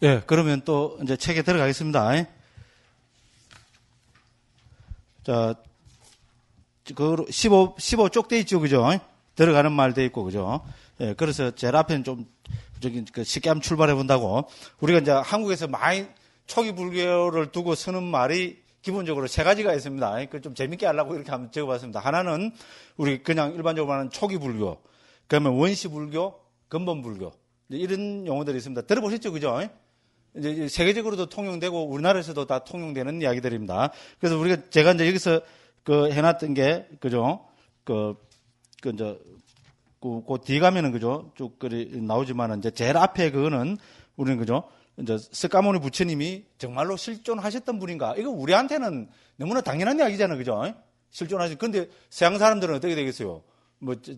예, 그러면 또 이제 책에 들어가겠습니다. 자, 그 15쪽 돼 있죠, 그죠? 들어가는 말 돼 있고, 그죠? 예, 그래서 제일 앞에는 좀, 쉽게 한번 출발해 본다고. 우리가 이제 한국에서 많이 초기 불교를 두고 쓰는 말이 기본적으로 세 가지가 있습니다. 그 좀 재밌게 하려고 이렇게 한번 적어봤습니다. 하나는 우리 그냥 일반적으로 말하는 초기 불교, 그러면 원시 불교, 근본 불교. 이런 용어들이 있습니다. 들어보셨죠, 그죠? 이제 세계적으로도 통용되고 우리나라에서도 다 통용되는 이야기들입니다. 그래서 제가 이제 여기서 해놨던 게, 그죠? 이제, 그 뒤에 가면은, 그죠? 쭉 나오지만은, 이제 제일 앞에 그거는, 우리는, 그죠? 이제, 석가모니 부처님이 정말로 실존하셨던 분인가? 이거 우리한테는 너무나 당연한 이야기잖아요, 그죠? 근데 서양 사람들은 어떻게 되겠어요?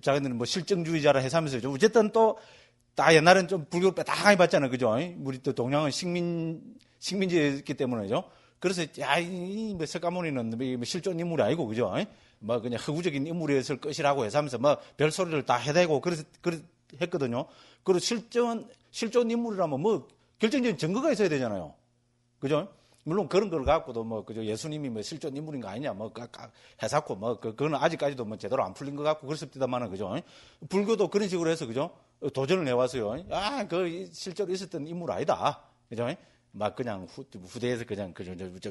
자기들은 실증주의자라 해서면서, 어쨌든 또, 다 옛날엔 좀 불교를 빼딱하게 봤잖아요, 그죠? 우리 또 동양은 식민지였기 때문에죠. 그래서, 석가모니는 실존 인물이 아니고, 그죠? 그냥 허구적인 인물이었을 것이라고 해서 하면서 별소리를 다 해대고 했거든요. 그리고 실존 인물이라면 결정적인 증거가 있어야 되잖아요. 그죠? 물론 그런 걸 갖고도 그죠? 예수님이 실존 인물인가 아니냐 해석고 그거는 아직까지도 제대로 안 풀린 것 같고 그렇습니다만은, 그죠? 불교도 그런 식으로 해서, 그죠? 도전을 해왔어요. 실제로 있었던 인물 아니다. 그죠? 그냥 후대에서 그냥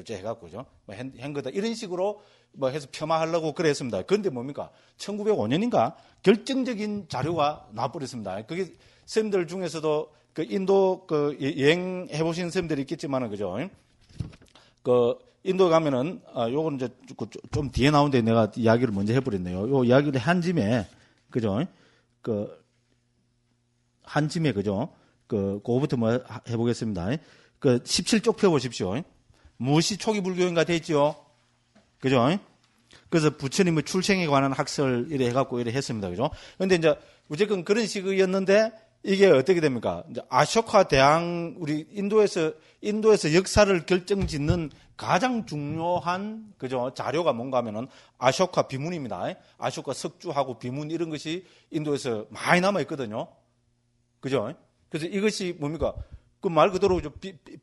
해갖고, 그죠? 한 거다. 이런 식으로 해서 폄하하려고 그랬습니다. 그런데 뭡니까? 1905년인가? 결정적인 자료가 나와버렸습니다. 그게 선생님들 중에서도 인도 여행해보신 선생님들이 있겠지만은, 그죠? 인도 가면은, 요거는 이제 좀 뒤에 나오는데 내가 이야기를 먼저 해버렸네요. 요 이야기를 한 짐에, 그죠? 한 짐에, 그죠? 그거부터 해보겠습니다. 17쪽 펴보십시오. 무엇이 초기 불교인가 돼 있죠? 그죠? 그래서 부처님의 출생에 관한 학설 이래 해갖고 이래 했습니다. 그죠? 근데 이제 무조건 그런 식이었는데 이게 어떻게 됩니까? 이제 아쇼카 대왕, 우리 인도에서 역사를 결정짓는 가장 중요한, 그죠? 자료가 뭔가 하면은 아쇼카 비문입니다. 아쇼카 석주하고 비문 이런 것이 인도에서 많이 남아있거든요. 그죠? 그래서 이것이 뭡니까? 그 말 그대로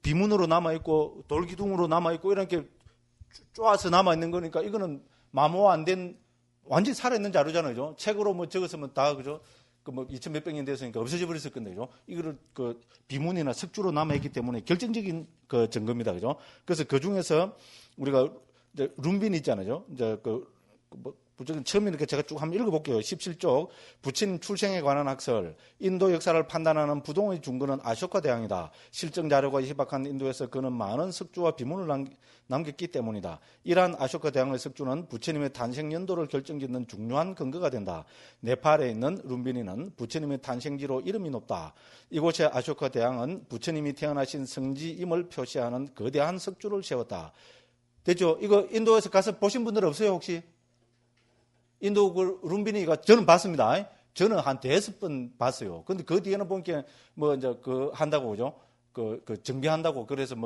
비문으로 남아있고 돌기둥으로 남아있고 이렇게 쪼아서 남아있는 거니까 이거는 마모화 안 된 완전히 살아있는 자료잖아요. 그죠? 책으로 적었으면 다, 그죠? 2000 몇백 년 됐으니까 없어져 버렸을 건데, 그죠? 이거를 비문이나 석주로 남아있기 때문에 결정적인 증거입니다. 그죠? 그래서 그 중에서 우리가 이제 룸빈 있잖아요. 이제 처음에 이렇게 제가 쭉 한번 읽어볼게요. 17쪽. 부처님 출생에 관한 학설. 인도 역사를 판단하는 부동의 중거는 아쇼카 대왕이다. 실증 자료가 희박한 인도에서 그는 많은 석주와 비문을 남겼기 때문이다. 이러한 아쇼카 대왕의 석주는 부처님의 탄생 연도를 결정짓는 중요한 근거가 된다. 네팔에 있는 룸비니는 부처님의 탄생지로 이름이 높다. 이곳의 아쇼카 대왕은 부처님이 태어나신 성지임을 표시하는 거대한 석주를 세웠다. 됐죠? 이거 인도에서 가서 보신 분들 없어요, 혹시? 인도 룸비니가 저는 봤습니다. 저는 한 5번 봤어요. 근데 그 뒤에는 보니까 이제 한다고, 그죠? 정비한다고 그래서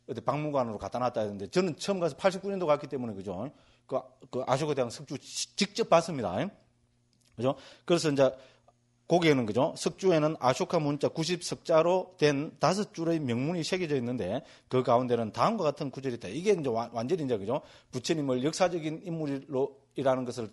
어디 박물관으로 갖다 놨다 했는데 저는 처음 가서 89년도 갔기 때문에, 그죠? 아쇼카 대왕 석주 직접 봤습니다. 그죠? 그래서 이제 거기에는, 그죠? 석주에는 아쇼카 문자 90석자로 된 5줄의 명문이 새겨져 있는데 그 가운데는 다음과 같은 구절이 있다. 이게 이제 완전히 이제, 그죠? 부처님을 역사적인 인물이라는 것을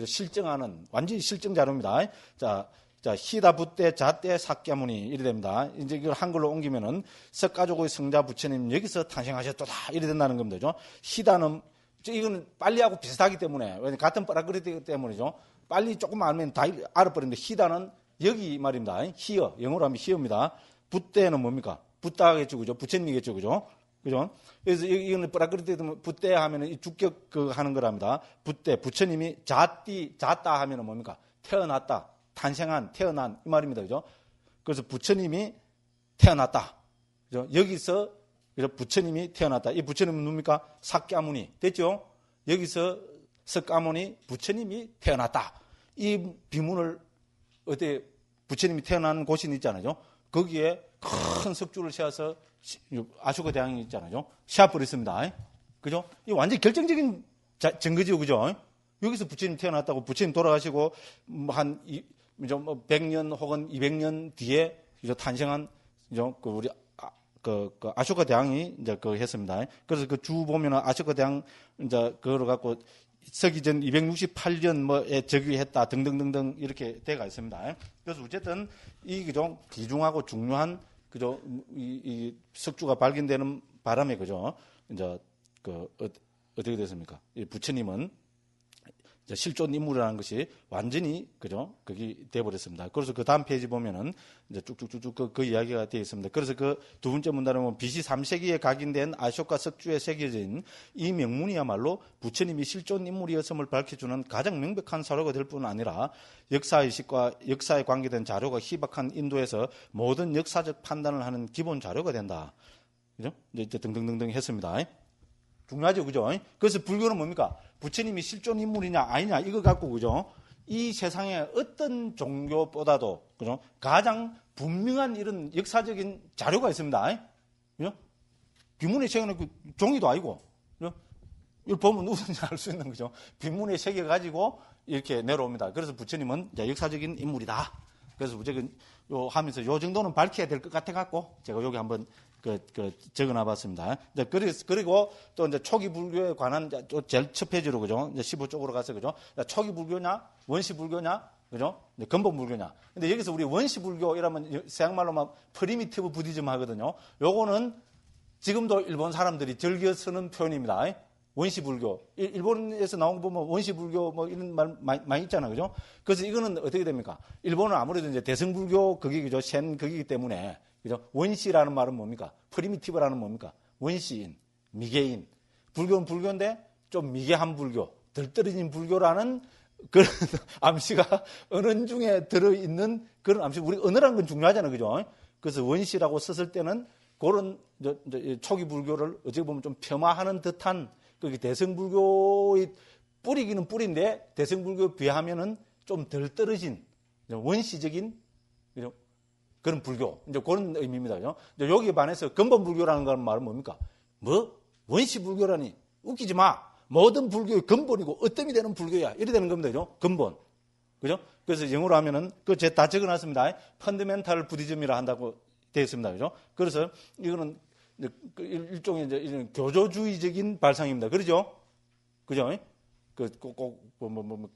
실증하는 완전히 실증 자료입니다. 자, 히다 부때 자때 사캬무니 이래 됩니다. 이제 이걸 한글로 옮기면은 석가족의 성자 부처님 여기서 탄생하셨다 이래 된다는 겁니다. 그죠? 히다는 이거는 빨리하고 비슷하기 때문에, 같은 프라크리트 때문이죠. 빨리 조금 알면 다 알아버리는데 히다는 여기 말입니다. 히어, 영어로 하면 히어입니다. 붓대는 뭡니까? 붓다겠죠, 그죠? 부처님이겠죠, 그죠? 그죠? 그래서 이거는 프라크리트 붓대 하면은 이 주격 하는 거랍니다. 붓대, 부처님이 잤다 하면은 뭡니까? 태어났다, 탄생한, 태어난 이 말입니다, 그죠? 그래서 부처님이 태어났다, 그죠? 여기서 그래서 부처님이 태어났다. 이 부처님은 누굽니까? 사캬무니. 됐죠? 여기서 석가모니 부처님이 태어났다. 이 비문을 어때 부처님이 태어난 곳이 있잖아요. 거기에 큰 석주를 세워서 아쇼카 대왕이 있잖아요. 세워버렸습니다. 그죠? 이 완전히 결정적인 증거죠. 그죠? 여기서 부처님 태어났다고, 부처님 돌아가시고 한 100년 혹은 200년 뒤에 탄생한 우리 아쇼카 대왕이 이제 했습니다. 그래서 그 주 보면은 아쇼카 대왕 이제 그걸 갖고 서기전 268년 뭐에 즉위했다 등등등등 이렇게 돼가 있습니다. 그래서 어쨌든 이 그죠 귀중하고 중요한 그죠 이 석주가 발견되는 바람에 그죠 이제 어떻게 됐습니까? 이 부처님은 이제 실존 인물이라는 것이 완전히 그죠 그게 돼버렸습니다. 그래서 그 다음 페이지 보면은 이제 쭉쭉쭉쭉 그 이야기가 되어 있습니다. 그래서 그 두 번째 문단에 보면 BC 3세기에 각인된 아쇼카 석주에 새겨진 이 명문이야말로 부처님이 실존 인물이었음을 밝혀주는 가장 명백한 사료가 될 뿐 아니라 역사의식과 역사에 관계된 자료가 희박한 인도에서 모든 역사적 판단을 하는 기본 자료가 된다. 그죠? 이제 등등등등 했습니다. 중요하죠, 그죠? 그래서 불교는 뭡니까? 부처님이 실존 인물이냐 아니냐 이거 갖고 그죠? 이 세상에 어떤 종교보다도 그죠? 가장 분명한 이런 역사적인 자료가 있습니다. 그죠? 비문의 책은 그 종이도 아니고, 그죠? 이걸 보면 누구든지 알 수 있는 거죠. 비문의 책에 가지고 이렇게 내려옵니다. 그래서 부처님은 역사적인 인물이다. 그래서 무조건 요 하면서 요 정도는 밝혀야 될 것 같아 갖고 제가 여기 한번 적어놔봤습니다. 그리고 또 이제 초기 불교에 관한 제일 첫 페이지로 그죠? 이제 15쪽으로 가서 그죠? 초기 불교냐, 원시 불교냐, 그죠? 근본 불교냐. 근데 여기서 우리 원시 불교 이러면 서양말로 막 프리미티브 부디즘 하거든요. 요거는 지금도 일본 사람들이 즐겨 쓰는 표현입니다. 원시 불교. 일본에서 나온 거 보면 원시 불교 뭐 이런 말 많이 있잖아요. 그죠? 그래서 이거는 어떻게 됩니까? 일본은 아무래도 이제 대승불교 그게 그죠? 셴 그기기 때문에 그죠? 원시라는 말은 뭡니까? 프리미티브라는 뭡니까? 원시인, 미개인. 불교는 불교인데 좀 미개한 불교, 덜 떨어진 불교라는 그런 암시가 언어 중에 들어있는 그런 암시. 우리 언어라는 건 중요하잖아요. 그죠? 그래서 원시라고 썼을 때는 그런 초기 불교를 어찌 보면 좀 폄하하는 듯한 그 대승불교의 뿌리기는 뿌리인데 대승불교에 비하면은 좀 덜 떨어진 원시적인 그런 불교, 이제 그런 의미입니다. 이제 여기에 반해서 근본불교라는 건 말은 뭡니까? 뭐? 원시불교라니? 웃기지 마! 모든 불교의 근본이고 어떤 이 되는 불교야. 이래 되는 겁니다. 그죠? 근본. 그죠? 그래서 영어로 하면은, 제가 다 적어 놨습니다. 펀더멘탈 부디즘이라 한다고 되어 있습니다. 그죠? 그래서 이거는 일종의 이제 이런 교조주의적인 발상입니다. 그러죠? 그죠?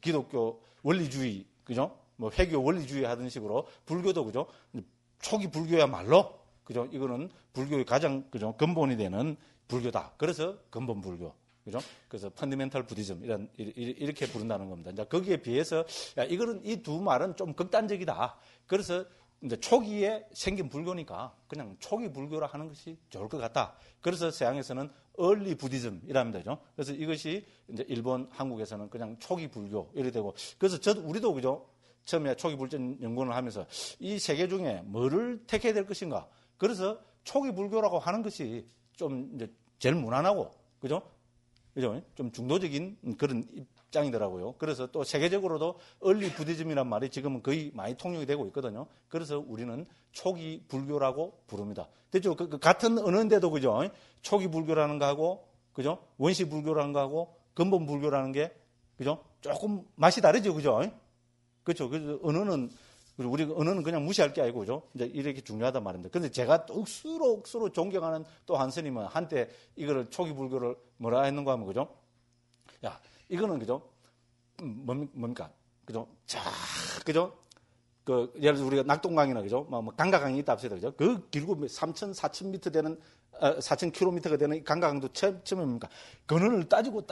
기독교 원리주의, 그죠? 뭐 회교 원리주의 하던 식으로 불교도 그죠? 초기 불교야말로 그죠? 이거는 불교의 가장 그죠? 근본이 되는 불교다. 그래서 근본 불교. 그죠? 그래서 펀더멘탈 부디즘 이렇게 부른다는 겁니다. 이제 거기에 비해서 이거는 이 두 말은 좀 극단적이다. 그래서 이제 초기에 생긴 불교니까 그냥 초기 불교라 하는 것이 좋을 것 같다. 그래서 서양에서는 early 부디즘이랍니다. 그죠? 그래서 이것이 이제 일본, 한국에서는 그냥 초기 불교 이렇게 되고. 그래서 우리도 그죠? 처음에 초기 불교 연구를 하면서 이 세 개 중에 뭐를 택해야 될 것인가. 그래서 초기 불교라고 하는 것이 좀 이제 제일 무난하고, 그죠? 그죠? 좀 중도적인 그런 입장이더라고요. 그래서 또 세계적으로도 얼리 부디즘이란 말이 지금은 거의 많이 통용이 되고 있거든요. 그래서 우리는 초기 불교라고 부릅니다. 됐죠? 같은 언어인데도 그죠? 초기 불교라는 거하고, 그죠? 원시 불교라는 거하고, 근본 불교라는 게, 그죠? 조금 맛이 다르죠, 그죠? 그렇죠. 그래서 우리 언어는 그냥 무시할 게 아니고, 그죠? 이제 이렇게 중요하단 말입니다. 근데 제가 또 억수로 존경하는 또 한 스님은 한때 이거를 초기 불교를 뭐라 했는가 하면, 그죠? 야, 이거는, 그죠? 뭡니까? 그죠? 자, 그죠? 예를 들어 우리가 낙동강이나, 그죠? 강가강이 있다 합시다, 그죠? 그 길고 3,000, 4,000m 되는, 4,000km가 되는 강가강도 처음입니까? 근원을 따지고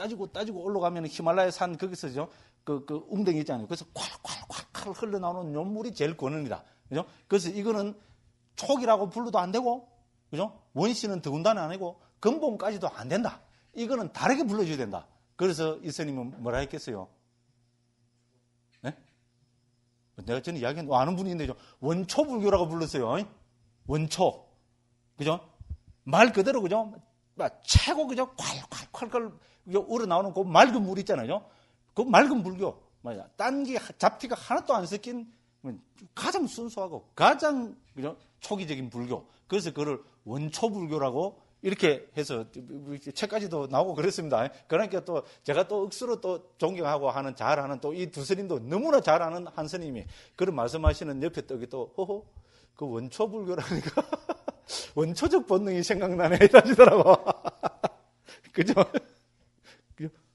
올라가면 히말라야 산 거기서, 그죠? 웅덩이 있잖아요. 그래서 콸콸콸콸 흘러나오는 요물이 제일 근원이다. 그죠? 그래서 이거는 촉이라고 불러도 안 되고, 그죠? 원시는 더군다나 아니고, 근본까지도 안 된다. 이거는 다르게 불러줘야 된다. 그래서 이 스님은 뭐라 했겠어요? 네? 내가 전에 아는 분이 있는데, 원초불교라고 불렀어요. 원초. 그죠? 말 그대로, 그죠? 최고, 그죠? 콸콸콸 우러나오는 그 맑은 물 있잖아요. 그 맑은 불교. 딴게 잡티가 하나도 안 섞인 가장 순수하고 가장, 그죠? 초기적인 불교. 그래서 그걸 원초불교라고 이렇게 해서 책까지도 나오고 그랬습니다. 그러니까 또 제가 또 억수로 또 존경하고 하는 잘하는 또 이 두 스님도 너무나 잘하는 한 스님이 그런 말씀하시는 옆에 또 허허 그 원초불교라니까 원초적 본능이 생각나네 이러시더라고. 그죠?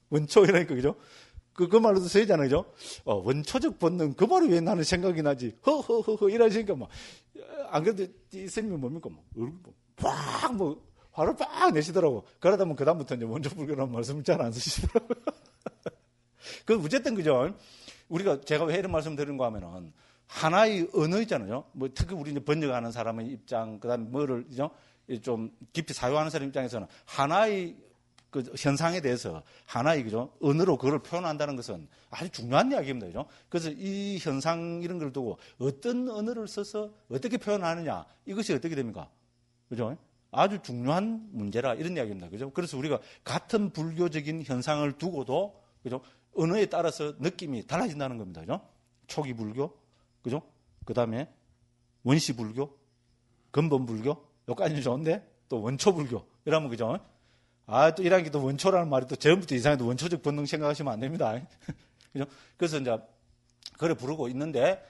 원초 이러니까 그죠? 그 말로도 쓰이잖아요, 그죠? 원초적 본능, 그 말이 왜 나는 생각이 나지? 허허허허 이러시니까 막, 안 그래도 이 스님이 뭡니까? 화를 빡 내시더라고. 그러다 보면 그다음부터 이제 원초 불교라는 말씀을 잘 안 쓰시더라고요. 어쨌든 그죠? 제가 왜 이런 말씀 드리는가 하면은, 하나의 언어 있잖아요. 특히 우리 이제 번역하는 사람의 입장, 그 다음에 그죠? 좀 깊이 사유하는 사람 입장에서는 하나의 그 현상에 대해서 하나의 그죠? 언어로 그걸 표현한다는 것은 아주 중요한 이야기입니다. 그죠? 그래서 이 현상 이런 걸 두고 어떤 언어를 써서 어떻게 표현하느냐 이것이 어떻게 됩니까? 그죠? 아주 중요한 문제라 이런 이야기입니다. 그죠? 그래서 우리가 같은 불교적인 현상을 두고도 그죠? 언어에 따라서 느낌이 달라진다는 겁니다. 그죠? 초기 불교, 그죠? 그 다음에 원시 불교, 근본 불교, 여기까지는 좋은데 또 원초 불교 이러면 그죠? 또 이런 게 또 원초라는 말이 또 처음부터 이상해도 원초적 본능 생각하시면 안 됩니다. 그죠? 그래서 이제 그래 부르고 있는데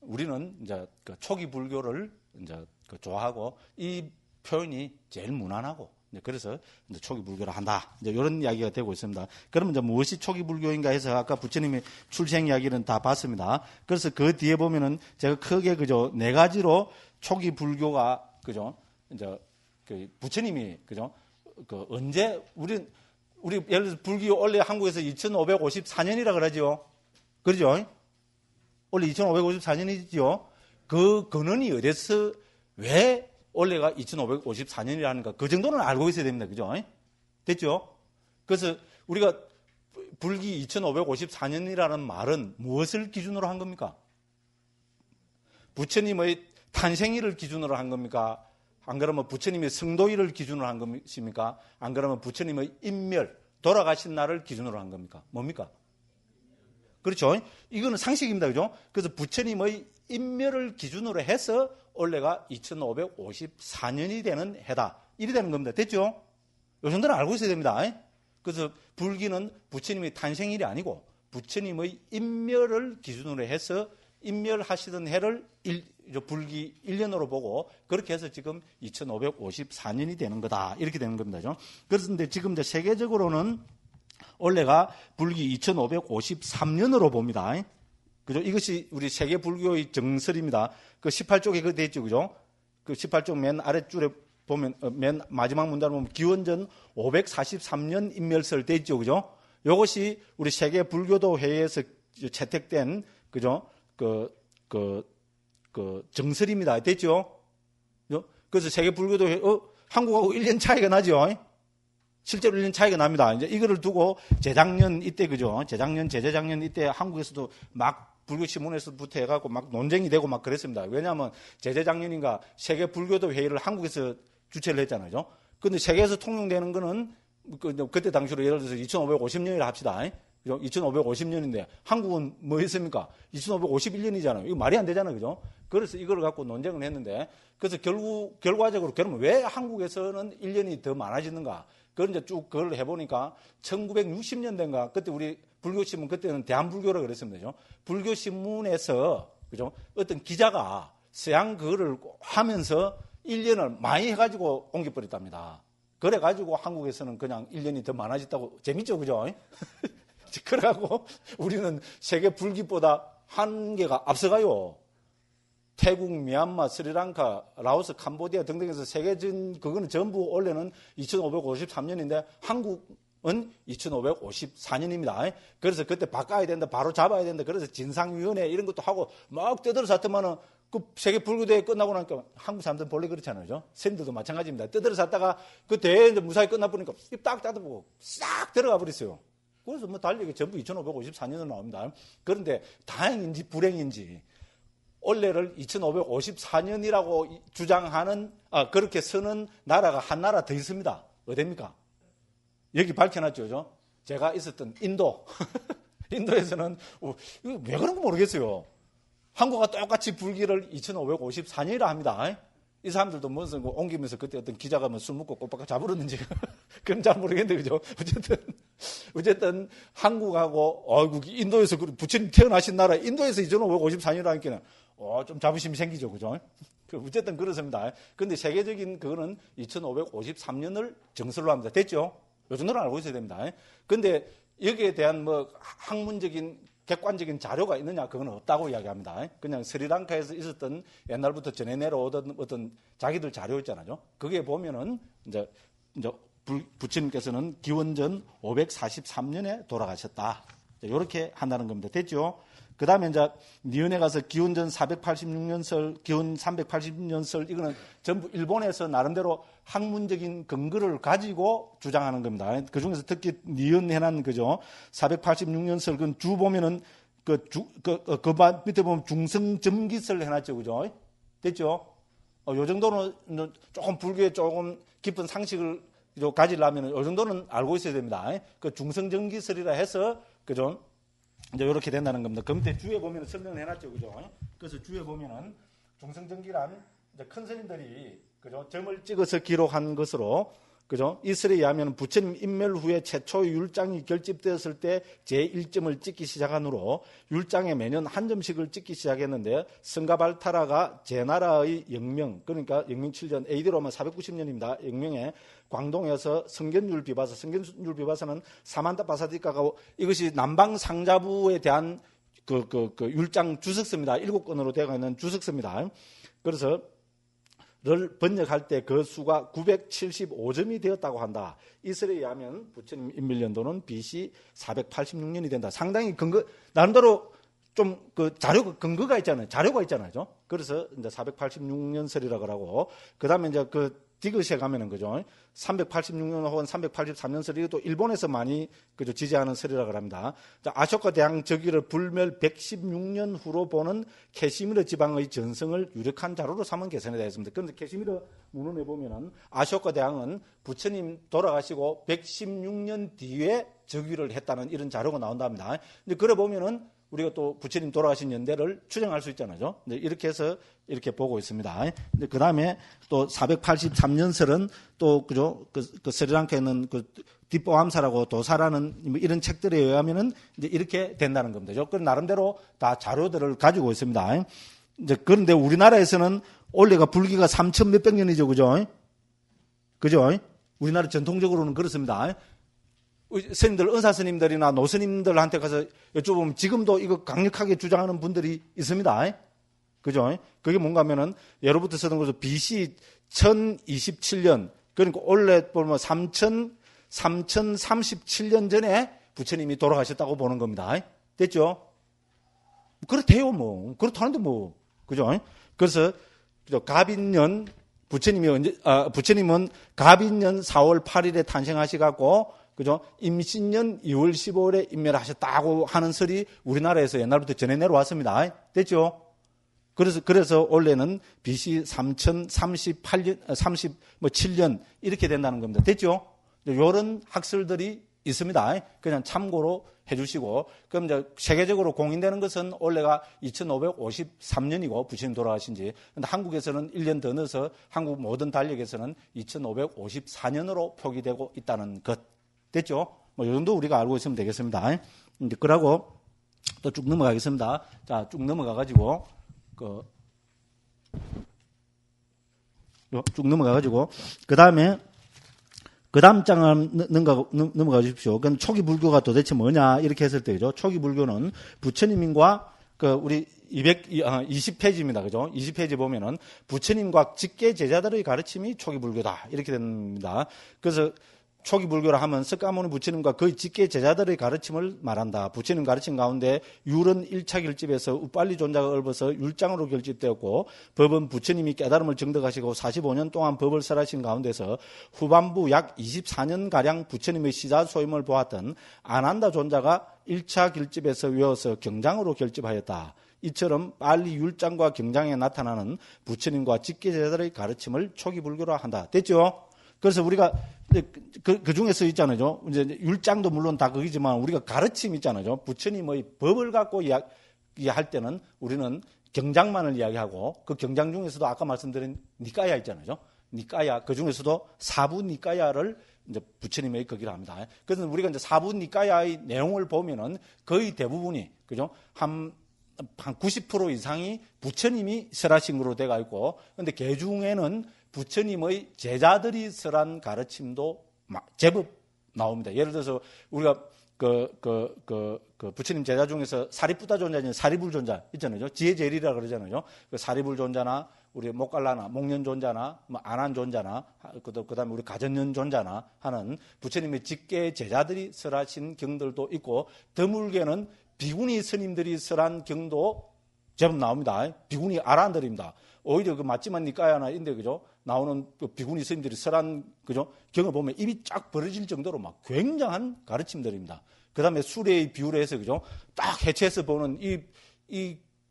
우리는 이제 그 초기 불교를 이제 좋아하고 이 표현이 제일 무난하고 그래서 이제 초기 불교를 한다. 이제 이런 이야기가 되고 있습니다. 그러면 이제 무엇이 초기 불교인가 해서 아까 부처님의 출생 이야기는 다 봤습니다. 그래서 그 뒤에 보면은 제가 크게 그죠 4가지로 초기 불교가 그죠 이제 그 부처님이 그죠 언제 우리 예를 들어서 불교 원래 한국에서 2554년이라 그러죠. 그러죠? 원래 2554년이죠. 그 근원이 어디서 왜 원래가 2554년이라는가 그 정도는 알고 있어야 됩니다. 그죠? 됐죠? 그래서 우리가 불기 2554년이라는 말은 무엇을 기준으로 한 겁니까? 부처님의 탄생일을 기준으로 한 겁니까? 안 그러면 부처님의 성도일을 기준으로 한 것입니까? 안 그러면 부처님의 인멸, 돌아가신 날을 기준으로 한 겁니까? 뭡니까? 그렇죠? 이거는 상식입니다. 그죠? 그래서 부처님의 인멸을 기준으로 해서 원래가 2554년이 되는 해다. 이리 되는 겁니다. 됐죠? 이 정도는 알고 있어야 됩니다. 그래서 불기는 부처님의 탄생일이 아니고 부처님의 인멸을 기준으로 해서 인멸하시던 해를 불기 1년으로 보고 그렇게 해서 지금 2554년이 되는 거다. 이렇게 되는 겁니다. 그런데 지금 이제 세계적으로는 원래가 불기 2553년으로 봅니다. 그죠? 이것이 우리 세계 불교의 정설입니다. 그 18쪽에 그거 돼 있죠. 그죠? 그 18쪽 맨 아랫줄에 보면, 맨 마지막 문단을 보면 기원전 543년 인멸설 돼 있죠. 그죠? 이것이 우리 세계 불교도 회의에서 채택된, 그죠? 정설입니다. 됐죠? 그래서 세계 불교도 한국하고 1년 차이가 나죠? 실제로 1년 차이가 납니다. 이제 이거를 두고 재작년 이때, 그죠? 재작년 이때 한국에서도 막 불교 신문에서부터 해갖고 막 논쟁이 되고 막 그랬습니다. 왜냐하면 재작년인가 세계 불교도 회의를 한국에서 주최를 했잖아요. 근데 세계에서 통용되는 거는 그때 당시로 예를 들어서 2550년이라 합시다. 2550년인데 한국은 뭐 했습니까? 2551년이잖아요. 이거 말이 안 되잖아요. 그죠? 그래서 이걸 갖고 논쟁을 했는데 그래서 결과적으로 그러면 왜 한국에서는 1년이 더 많아지는가? 그걸 이제 쭉 그걸 해보니까 1960년대인가 그때 우리 불교신문 그때는 대한불교라고 그랬습니다. 불교신문에서 그죠? 어떤 기자가 서양 그거를 하면서 1년을 많이 해가지고 옮겨버렸답니다. 그래가지고 한국에서는 그냥 1년이 더 많아졌다고 재밌죠, 그죠? 그래가지고 우리는 세계 불기보다 한계가 앞서가요. 태국, 미얀마, 스리랑카, 라오스, 캄보디아 등등에서 세계적인 그거는 전부 원래는 2553년인데 한국은 2554년입니다. 그래서 그때 바꿔야 된다, 바로 잡아야 된다. 그래서 진상위원회 이런 것도 하고 막 떠들어섰더만은 그 세계 불교대회 끝나고 나니까 한국 사람들은 본래 그렇잖아요. 스님들도 마찬가지입니다. 떠들어섰다가 그 대회 무사히 끝나보니까 입 딱 닫아보고 싹 들어가 버렸어요. 그래서 뭐 달리기 전부 2554년으로 나옵니다. 그런데 다행인지 불행인지 원래를 2554년이라고 주장하는 그렇게 쓰는 나라가 한 나라 더 있습니다. 어디입니까? 여기 밝혀놨죠. 그죠? 제가 있었던 인도. 인도에서는 이거 왜 그런 거 모르겠어요. 한국과 똑같이 불기를 2554년이라 합니다. 이 사람들도 무슨 옮기면서 그때 어떤 기자가 뭐 술 먹고 꼬박꼬박 잡으렸는지 그건 잘 모르겠는데 그죠? 어쨌든 한국하고 인도에서 부처님 태어나신 나라 인도에서 2554년이라니까 좀 자부심이 생기죠. 그죠? 어쨌든 그렇습니다. 근데 세계적인 그거는 2553년을 정설로 합니다. 됐죠? 요 정도는 알고 있어야 됩니다. 근데 여기에 대한 뭐 학문적인 객관적인 자료가 있느냐? 그건 없다고 이야기합니다. 그냥 스리랑카에서 있었던 옛날부터 전해 내려오던 어떤 자기들 자료 있잖아요. 그게 보면은 이제 부처님께서는 기원전 543년에 돌아가셨다. 이렇게 한다는 겁니다. 됐죠? 그 다음에 이제 니은에 가서 기원전 486년설, 기원 380년설, 이거는 전부 일본에서 나름대로 학문적인 근거를 가지고 주장하는 겁니다. 그 중에서 특히 니은 해난 그죠? 486년설, 그 주 보면은 그 밑에 보면 중성점기설 해놨죠. 그죠? 됐죠? 요 정도는 조금 불교에 조금 깊은 상식을 가지려면 요 정도는 알고 있어야 됩니다. 그 중성점기설이라 해서, 그죠? 이제 이렇게 된다는 겁니다. 그 밑에 주에 보면 설명을 해놨죠. 그죠? 그래서 주에 보면은 중성점기란 이제 큰 스님들이, 그죠? 점을 찍어서 기록한 것으로, 그죠? 이슬에 의하면 부처님 인멸 후에 최초 율장이 결집되었을 때 제1점을 찍기 시작하므로 율장에 매년 한 점씩을 찍기 시작했는데 성가발타라가 제나라의 영명, 그러니까 영명 7년, AD로 하면 490년입니다. 영명에 광동에서 성견율 비바사, 성견율 비바사는 사만타 바사디카가 이것이 남방 상자부에 대한 그 율장 주석서입니다. 7권으로 되어 있는 주석서입니다. 그래서 를 번역할 때 그 수가 975점이 되었다고 한다. 이슬에 의하면 부처님 인밀연도는 BC 486년이 된다. 상당히 나름대로 좀 그 근거가 있잖아요. 자료가 있잖아요. 그래서 이제 486년설이라고 하고, 그 다음에 이제 그 디귿에 가면은 그죠? 386년 혹은 383년설, 이것도 일본에서 많이 그죠? 지지하는 설이라고 합니다. 아쇼카 대왕 저기를 불멸 116년 후로 보는 캐시미르 지방의 전성을 유력한 자료로 삼은 개선에 되었습니다. 그런데 캐시미르 문헌에 보면은 아쇼카 대왕은 부처님 돌아가시고 116년 뒤에 즉위를 했다는 이런 자료가 나온답니다. 근데 그래 보면은 우리가 또 부처님 돌아가신 연대를 추정할 수 있잖아요. 이렇게 해서 이렇게 보고 있습니다. 그 다음에 또 483년설은 또, 그죠? 그 스리랑카에 있는 그 뒷보암사라고 도사라는 이런 책들에 의하면은 이제 이렇게 된다는 겁니다. 그 나름대로 다 자료들을 가지고 있습니다. 이제 그런데 우리나라에서는 원래가 불기가 3천 몇백 년이죠. 그죠? 그죠? 우리나라 전통적으로는 그렇습니다. 스님들, 은사 스님들이나 노스님들한테 가서 여쭤보면 지금도 이거 강력하게 주장하는 분들이 있습니다. 그죠? 그게 뭔가 하면은 예로부터 쓰던 것은 BC 1027년, 그러니까 원래 보면 3037년 전에 부처님이 돌아가셨다고 보는 겁니다. 됐죠? 그렇대요, 뭐. 그렇다는데 뭐. 그죠? 그래서, 갑인년, 부처님은 갑인년 4월 8일에 탄생하시갖고, 그죠? 임신년 2월 15일에 인멸하셨다고 하는 설이 우리나라에서 옛날부터 전해 내려왔습니다. 됐죠? 그래서 원래는 BC 3038년, 37년 이렇게 된다는 겁니다. 됐죠? 이런 학설들이 있습니다. 그냥 참고로 해주시고, 그럼 이제 세계적으로 공인되는 것은 원래가 2553년이고 부처님 돌아가신 지, 근데 한국에서는 1년 더 넣어서 한국 모든 달력에서는 2554년으로 표기되고 있다는 것. 됐죠? 이 정도 우리가 알고 있으면 되겠습니다. 이제 그러고 또 쭉 넘어가겠습니다. 자, 쭉 넘어가가지고, 쭉 넘어가가지고, 그 다음에, 그 다음 장을 넘어가 주십시오. 그럼 초기 불교가 도대체 뭐냐, 이렇게 했을 때, 그죠? 초기 불교는 부처님과 우리 20페이지입니다. 그죠? 20페이지 보면은 부처님과 직계 제자들의 가르침이 초기 불교다. 이렇게 됩니다. 그래서 초기 불교라 하면 석가모니 부처님과 거의 직계 제자들의 가르침을 말한다. 부처님 가르침 가운데 율은 1차 결집에서 우빨리 존자가 얽어서 율장으로 결집되었고, 법은 부처님이 깨달음을 정득하시고 45년 동안 법을 설하신 가운데서 후반부 약 24년가량 부처님의 시자소임을 보았던 아난다 존자가 1차 결집에서 외워서 경장으로 결집하였다. 이처럼 빨리 율장과 경장에 나타나는 부처님과 직계 제자들의 가르침을 초기 불교라 한다. 됐죠? 그래서 우리가 그 중에서 있잖아요. 이제 율장도 물론 다 거기지만 우리가 가르침 있잖아요. 부처님의 법을 갖고 이야기할 때는 우리는 경장만을 이야기하고, 그 경장 중에서도 아까 말씀드린 니까야 있잖아요. 니까야, 그 중에서도 사부 니까야를 이제 부처님의 거기를 합니다. 그래서 우리가 이제 사부 니까야의 내용을 보면은 거의 대부분이, 그죠? 한 90% 이상이 부처님이 설하신 거로 되어 있고, 근데 그 중에는 부처님의 제자들이 설한 가르침도 제법 나옵니다. 예를 들어서 우리가 부처님 제자 중에서 사리푸타 존자, 사리불 존자 있잖아요. 지혜제리라 그러잖아요. 그 사리불 존자나 우리 목갈라나 목련 존자나 안한 존자나 그다음에 우리 가전년 존자나 하는 부처님의 직계 제자들이 설하신 경들도 있고, 드물게는 비구니 스님들이 설한 경도 제법 나옵니다. 비구니 아란들입니다. 오히려 그 맞지만 니까야나 인데 그죠? 나오는 그 비구니 스님들이 설한 그죠? 경을 보면 입이 쫙 벌어질 정도로 막 굉장한 가르침들입니다. 그다음에 수레의 비유로 해서 그죠? 딱 해체해서 보는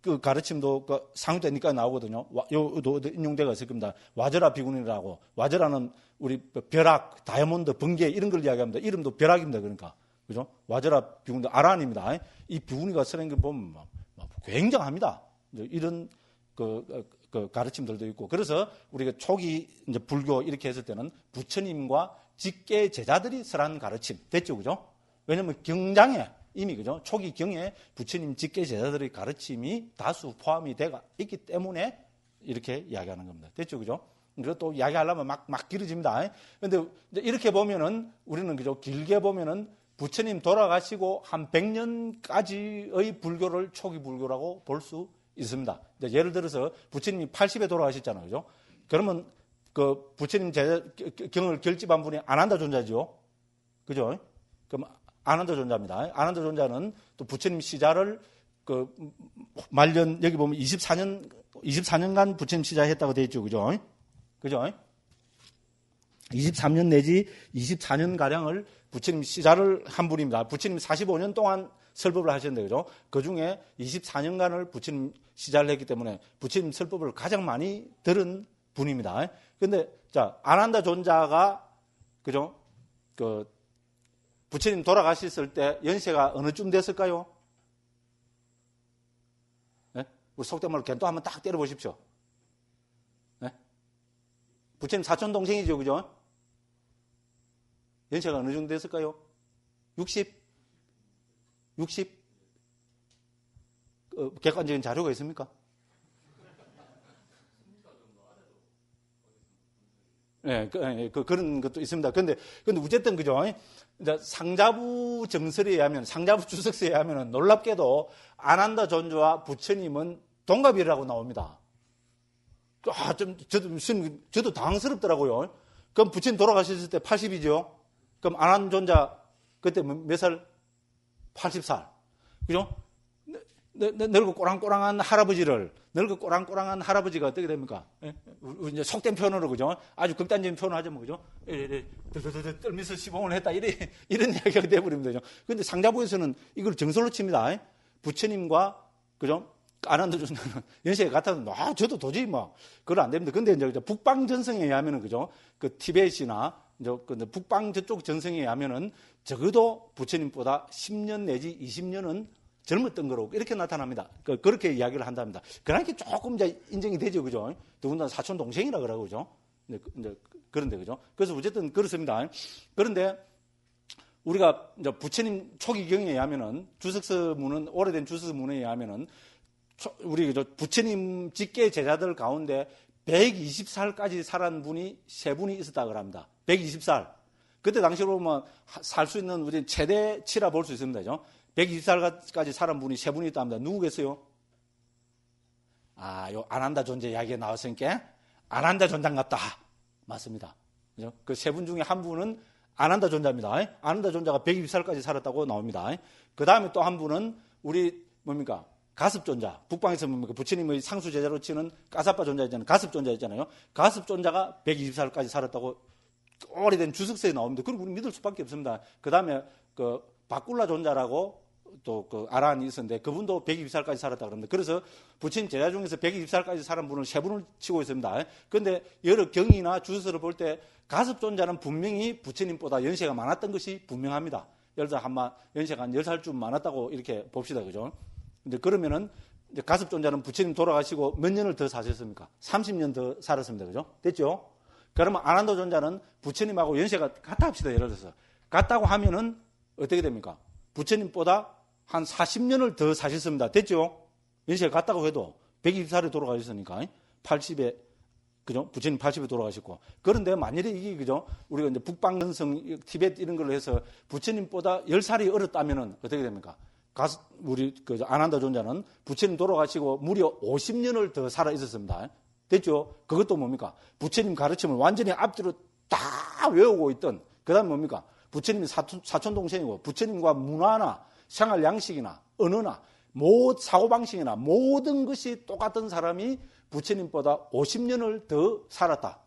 그 가르침도 그 상유대 니까 나오거든요. 요도 인용되어 있을 겁니다. 와저라 비구니라고. 와저라는 우리 벼락, 다이아몬드, 번개 이런 걸 이야기합니다. 이름도 벼락입니다. 그러니까. 그죠? 와저라 비구니 아란입니다. 이 비구니가 설한 거 보면 막 굉장합니다. 이런 그 가르침들도 있고. 그래서 우리가 초기 이제 불교 이렇게 했을 때는 부처님과 직계 제자들이 설한 가르침 됐죠, 그죠? 왜냐하면 경장에 이미 그죠? 초기 경에 부처님 직계 제자들의 가르침이 다수 포함이 되어 있기 때문에 이렇게 이야기하는 겁니다. 됐죠, 그죠? 그리고 또 이야기하려면 막 길어집니다. 그런데 이렇게 보면은 우리는 그죠? 길게 보면은 부처님 돌아가시고 한 100년까지의 불교를 초기 불교라고 볼 수 있습니다. 예를 들어서 부처님이 80에 돌아가셨잖아요. 그죠? 그러면 그 부처님 경을 결집한 분이 아난다 존자죠. 그죠? 그럼 아난다 존자입니다. 아난다 존자는 또 부처님 시자를 그 말년 여기 보면 24년간 부처님 시자했다고 되어 있죠. 그죠? 그죠? 23년 내지 24년 가량을 부처님 시자를 한 분입니다. 부처님 45년 동안 설법을 하셨는데, 그죠? 그 중에 24년간을 부처님 시자를 했기 때문에 부처님 설법을 가장 많이 들은 분입니다. 근데, 자, 아난다 존자가, 그죠? 그, 부처님 돌아가셨을 때 연세가 어느 쯤 됐을까요? 네? 우리 속된 말로 겐또 한번 딱 때려보십시오. 네? 부처님 사촌 동생이죠, 그죠? 연세가 어느 정도 됐을까요? 60? 객관적인 자료가 있습니까? 네, 그런 것도 있습니다. 근데 어쨌든, 그죠? 상자부 정설에 의하면, 상자부 주석서에 의하면 놀랍게도 아난다 존자와 부처님은 동갑이라고 나옵니다. 저도 당황스럽더라고요. 그럼 부처님 돌아가셨을 때 80이죠? 그럼 아난다 존자 그때 몇 살? 80살. 그죠? 늙고 꼬랑꼬랑한 할아버지가 어떻게 됩니까? 이제 속된 표현으로, 그죠? 아주 극단적인 표현을 하자면, 그죠? 들들들 떨면서 시봉을 했다. 이런 이야기가 되어버립니다. 그죠? 근데 상자부에서는 이걸 정설로 칩니다. 부처님과, 그죠? 아난다 존자는 연세가 같아도, 저도 도저히 그건 안 됩니다. 근데 이제 북방 전성에 의하면은, 그죠? 그 티벳이나, 북방 저쪽 전성에 의하면은 적어도 부처님보다 10년 내지 20년은 젊었던 거로 이렇게 나타납니다. 그렇게 이야기를 한답니다. 그러니까 조금 이제 인정이 되죠, 그죠? 더군다나 사촌 동생이라 그러고, 그죠? 그런데, 그죠? 그래서 어쨌든 그렇습니다. 그런데 우리가 이제 부처님 초기경에 의하면은 주석서문은, 오래된 주석서문에 의하면은 우리 부처님 직계 제자들 가운데 120살까지 살은 분이 세 분이 있었다고 합니다. 120살. 그때 당시로 보면 살 수 있는 우리 최대치라 볼 수 있습니다. 그죠? 120살까지 살은 분이 세 분이 있답니다. 누구겠어요? 요 아난다 존재 이야기가 나왔으니까 아난다 존자 같다. 맞습니다. 그죠? 그 세 분 중에 한 분은 아난다 존자입니다. 아난다 존자가 120살까지 살았다고 나옵니다. 그 다음에 또 한 분은 우리 뭡니까? 가습 존자. 북방에서 뭡니까? 부처님의 상수 제자로 치는 가사빠 존자 있잖아요. 가습 존자 있잖아요. 가습 존자가 120살까지 살았다고 오래된 주석서에 나옵니다. 그럼 우리 믿을 수밖에 없습니다. 그 다음에 그 바꿀라 존자라고 또 그 아란이 있었는데 그분도 120살까지 살았다 그럽니다. 그래서 부처님 제자 중에서 120살까지 살은 분을 세 분을 치고 있습니다. 그런데 여러 경이나 주석서를 볼 때 가습 존자는 분명히 부처님보다 연세가 많았던 것이 분명합니다. 예를 들어 한마 연세가 한 10살쯤 많았다고 이렇게 봅시다. 그죠? 근데 그러면은 이제 가습 존자는 부처님 돌아가시고 몇 년을 더 사셨습니까? 30년 더 살았습니다. 그죠? 됐죠? 그러면 아난다 존자는 부처님하고 연세가 같다 합시다. 예를 들어서. 같다고 하면은 어떻게 됩니까? 부처님보다 한 40년을 더 사셨습니다. 됐죠? 연세가 같다고 해도 120살에 돌아가셨으니까 80에 그죠? 부처님 80에 돌아가셨고. 그런데 만일에 이게 그죠? 우리가 이제 북방전성 티베트 이런 걸로 해서 부처님보다 10살이 어렸다면은 어떻게 됩니까? 우리 그 아난다 존자는 부처님 돌아가시고 무려 50년을 더 살아 있었습니다. 됐죠? 그것도 뭡니까? 부처님 가르침을 완전히 앞뒤로 다 외우고 있던, 그 다음에 뭡니까? 부처님이 사촌 동생이고, 부처님과 문화나 생활 양식이나 언어나 사고방식이나 모든 것이 똑같은 사람이 부처님보다 50년을 더 살았다.